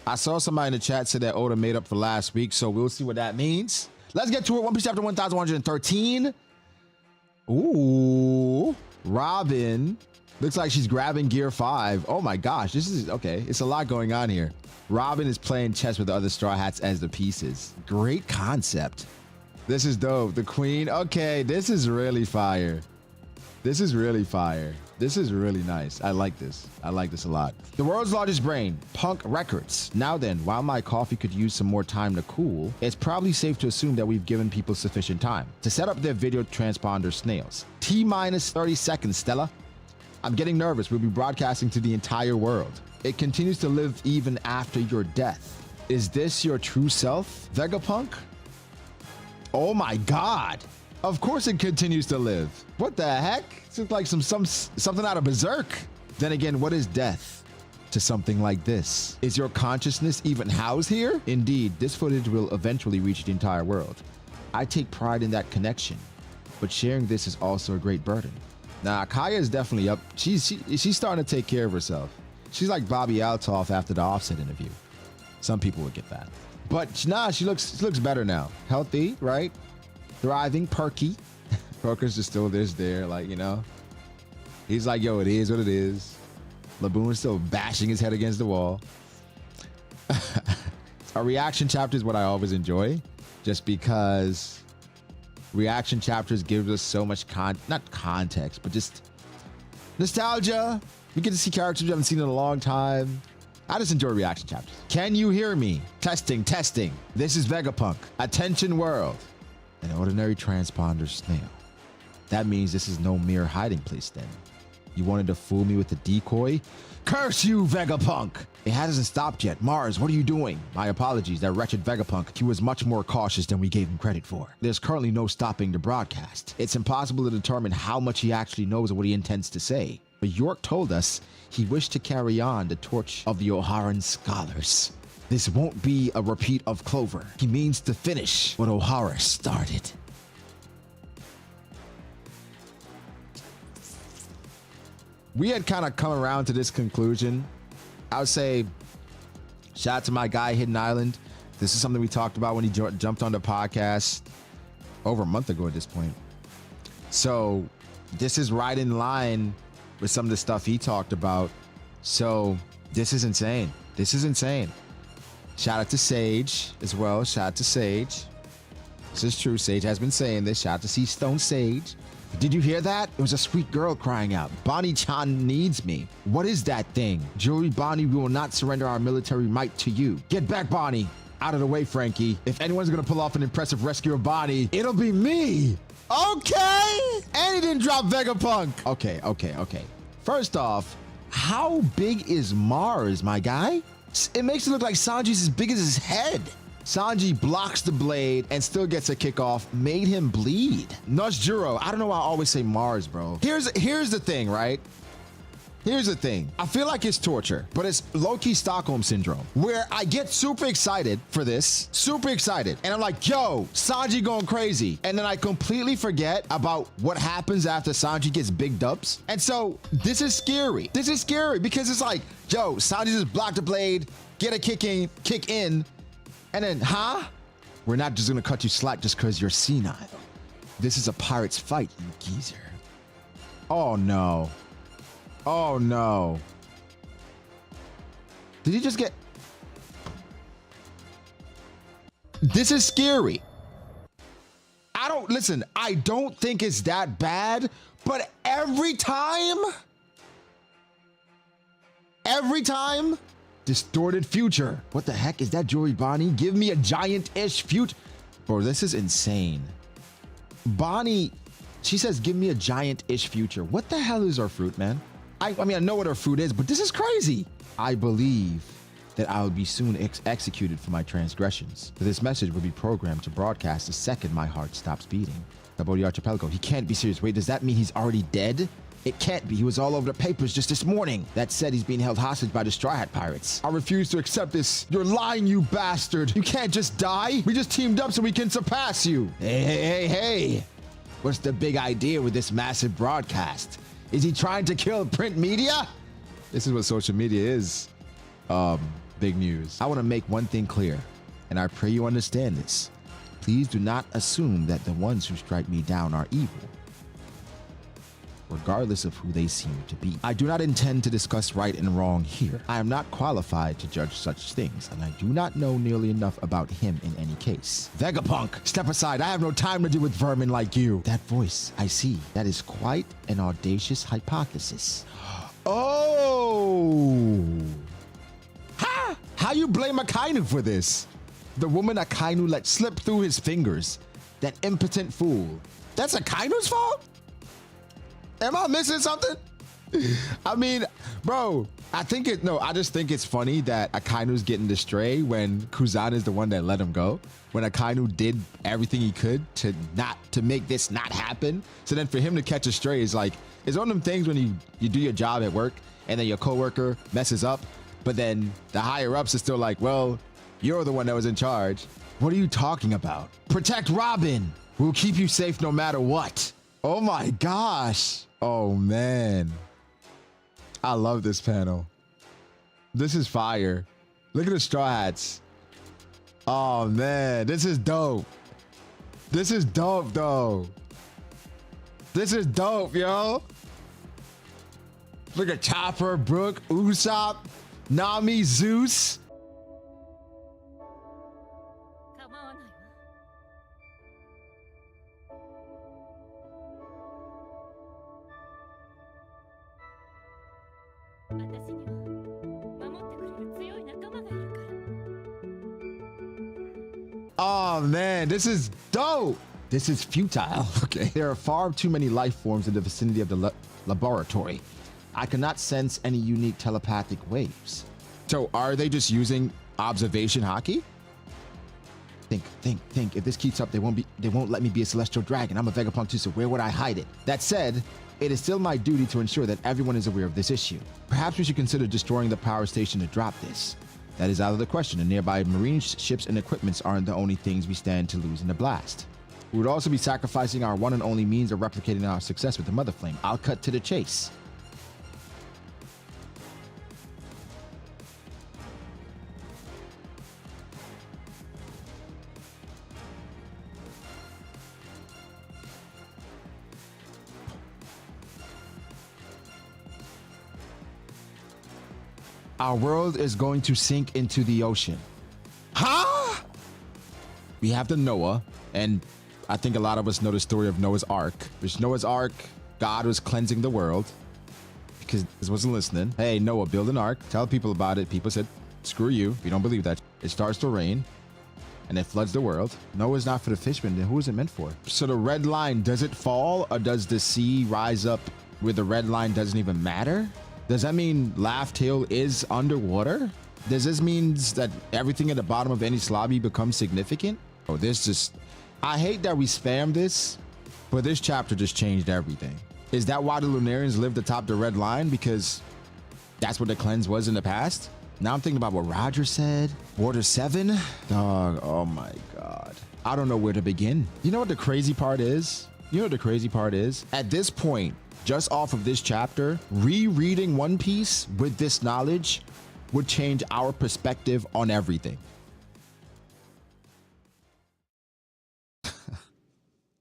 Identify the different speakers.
Speaker 1: I saw somebody in the chat say that Oda made up for last week, so we'll see what that means. Let's get to it. One Piece chapter 1113. Ooh, Robin. Looks like she's grabbing gear 5. Oh my gosh, this is okay. It's a lot going on here. Robin is playing chess with the other Straw Hats as the pieces. Great concept. This is dope. The queen. Okay, this is really fire. This is really fire. This is really nice. I like this. I like this a lot. The world's largest brain, Punk Records. Now then, while my coffee could use some more time to cool, it's probably safe to assume that we've given people sufficient time to set up their video transponder snails. T-minus 30 seconds, Stella. I'm getting nervous. We'll be broadcasting to the entire world. It continues to live even after your death. Is this your true self, Vegapunk? Oh my God. Of course it continues to live. What the heck? It's like something out of Berserk. Then again, what is death to something like this? Is your consciousness even housed here? Indeed, this footage will eventually reach the entire world. I take pride in that connection, but sharing this is also a great burden. Nah, Kaya is definitely up. She's starting to take care of herself. She's like Bobby Altoff after the Offset interview. Some people would get that. But nah, she looks better now. Healthy, right? Thriving, perky. Poker's just still there, like, you know. He's like, yo, it is what it is. Laboon's still bashing his head against the wall. A reaction chapter is what I always enjoy, just because reaction chapters give us so much not context, but just nostalgia. We get to see characters we haven't seen in a long time. I just enjoy reaction chapters. Can you hear me? Testing, testing. This is Vegapunk. Attention world. An ordinary transponder snail. That means this is no mere hiding place then. You wanted to fool me with the decoy? Curse you, Vegapunk! It hasn't stopped yet. Mars, what are you doing? My apologies, that wretched Vegapunk. He was much more cautious than we gave him credit for. There's currently no stopping the broadcast. It's impossible to determine how much he actually knows of what he intends to say. But York told us he wished to carry on the torch of the O'Haran scholars. This won't be a repeat of Clover. He means to finish what O'Hara started. We had kind of come around to this conclusion. I would say, shout out to my guy, Hidden Island. This is something we talked about when he jumped on the podcast over a month ago at this point. So this is right in line with some of the stuff he talked about. So this is insane. This is insane. Shout out to Sage as well. Shout out to Sage. This is true. Sage has been saying this. Shout out to C Stone Sage. Did you hear that? It was a sweet girl crying out. Bonnie-chan needs me. What is that thing? Jury Bonnie, we will not surrender our military might to you. Get back, Bonnie. Out of the way, Frankie. If anyone's gonna pull off an impressive rescue of Bonnie, it'll be me. Okay. And he didn't drop Vegapunk. Okay. First off, how big is Mars, my guy? It makes it look like Sanji's as big as his head. Sanji blocks the blade and still gets a kickoff, made him bleed. Nojuro, I don't know why I always say Mars, bro. Here's the thing, right? Here's the thing. I feel like it's torture, but it's low-key Stockholm syndrome, where I get super excited for this, super excited. And I'm like, yo, Sanji going crazy. And then I completely forget about what happens after Sanji gets big dubs. And so this is scary. This is scary because it's like, yo, Sanji just blocked the blade, get a kick in, and then, huh? We're not just gonna cut you slack just because you're senile. This is a pirate's fight, you geezer. Oh no. Oh no. Did he just get... This is scary. I don't think it's that bad, but every time, distorted future. What the heck is that, Jory Bonnie? Give me a giant-ish future. Bro, this is insane. Bonnie, she says, give me a giant-ish future. What the hell is our fruit, man? I mean, I know what our fruit is, but this is crazy. I believe that I will be soon executed for my transgressions. This message will be programmed to broadcast the second my heart stops beating. About the archipelago. He can't be serious. Wait, does that mean he's already dead? It can't be. He was all over the papers just this morning. That said, he's being held hostage by the Straw Hat Pirates. I refuse to accept this. You're lying, you bastard. You can't just die. We just teamed up so we can surpass you. Hey. What's the big idea with this massive broadcast? Is he trying to kill print media? This is what social media is. big news. I want to make one thing clear, and I pray you understand this. Please do not assume that the ones who strike me down are evil, regardless of who they seem to be. I do not intend to discuss right and wrong here. I am not qualified to judge such things, and I do not know nearly enough about him in any case. Vegapunk, step aside. I have no time to deal with vermin like you. That voice, I see. That is quite an audacious hypothesis. Oh! Ha! How you blame Akainu for this? The woman Akainu let slip through his fingers. That impotent fool. That's Akainu's fault? Am I missing something? I mean, bro, I just think it's funny that Akainu's getting the stray when Kuzan is the one that let him go. When Akainu did everything he could to make this not happen. So then for him to catch a stray is like, it's one of them things when you do your job at work and then your coworker messes up, but then the higher ups are still like, well, you're the one that was in charge. What are you talking about? Protect Robin. We'll keep you safe no matter what. Oh my gosh. Oh man. I love this panel. This is fire. Look at the straw hats. Oh man, this is dope. This is dope though. This is dope, yo. Look at Chopper, Brook, Usopp, Nami, Zeus. Oh man, this is dope. This is futile. Okay. There are far too many life forms in the vicinity of the laboratory. I cannot sense any unique telepathic waves. So are they just using observation hockey? Think. If this keeps up, they won't let me be a celestial dragon. I'm a Vegapunk too, so where would I hide it? That said, it is still my duty to ensure that everyone is aware of this issue. Perhaps we should consider destroying the power station to drop this. That is out of the question, and nearby marine ships and equipments aren't the only things we stand to lose in the blast. We would also be sacrificing our one and only means of replicating our success with the Mother Flame. I'll cut to the chase. Our world is going to sink into the ocean. Huh? We have the Noah, and I think a lot of us know the story of Noah's Ark. Which Noah's Ark, God was cleansing the world because he wasn't listening. Hey, Noah, build an ark. Tell people about it. People said, screw you. If you don't believe that. It starts to rain, and it floods the world. Noah's not for the fishermen. Then who is it meant for? So the red line, does it fall, or does the sea rise up where the red line doesn't even matter? Does that mean Laugh Tale is underwater? Does this mean that everything at the bottom of any slobby becomes significant? Oh, I hate that we spam this, but this chapter just changed everything. Is that why the Lunarians lived atop the red line? Because that's what the cleanse was in the past? Now I'm thinking about what Roger said. Water 7? Dog, oh my God. I don't know where to begin. You know what the crazy part is? At this point, just off of this chapter, rereading One Piece with this knowledge would change our perspective on everything.